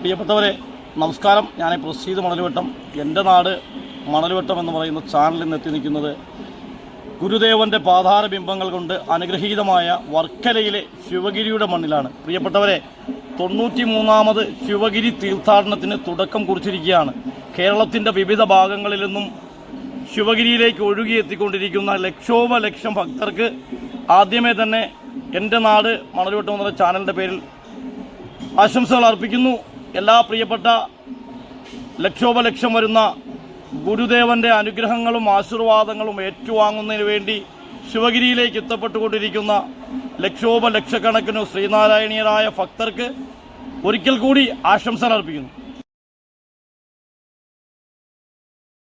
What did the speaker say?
പ്രിയപ്പെട്ടവരെ നമസ്കാരം. ഞാൻ പ്രസീദ് മണൽവട്ടം, എൻ്റെ നാട് മണൽവട്ടം എന്ന് പറയുന്ന ചാനലിൽ നിന്ന് എത്തി നിൽക്കുന്നത് ഗുരുദേവൻ്റെ പാതാര ബിംബങ്ങൾ കൊണ്ട് അനുഗ്രഹീതമായ വർക്കലയിലെ ശിവഗിരിയുടെ മണ്ണിലാണ്. പ്രിയപ്പെട്ടവരെ, 93ാമത് ശിവഗിരി തീർത്ഥാടനത്തിന് തുടക്കം കുറിച്ചിരിക്കുകയാണ്. കേരളത്തിൻ്റെ വിവിധ ഭാഗങ്ങളിൽ നിന്നും ശിവഗിരിയിലേക്ക് ഒഴുകിയെത്തിക്കൊണ്ടിരിക്കുന്ന ലക്ഷോപലക്ഷം ഭക്തർക്ക് ആദ്യമേ തന്നെ എൻ്റെ നാട് മണൽവട്ടം എന്ന ചാനലിൻ്റെ പേരിൽ ആശംസകൾ അർപ്പിക്കുന്നു. എല്ലാ പ്രിയപ്പെട്ട ലക്ഷോപലക്ഷം വരുന്ന ഗുരുദേവൻ്റെ അനുഗ്രഹങ്ങളും ആശീർവാദങ്ങളും ഏറ്റുവാങ്ങുന്നതിന് വേണ്ടി ശിവഗിരിയിലേക്ക് എത്തപ്പെട്ടുകൊണ്ടിരിക്കുന്ന ലക്ഷോപലക്ഷക്കണക്കിന് ശ്രീനാരായണീയരായ ഭക്തർക്ക് ഒരിക്കൽ കൂടി ആശംസകൾ അർപ്പിക്കുന്നു.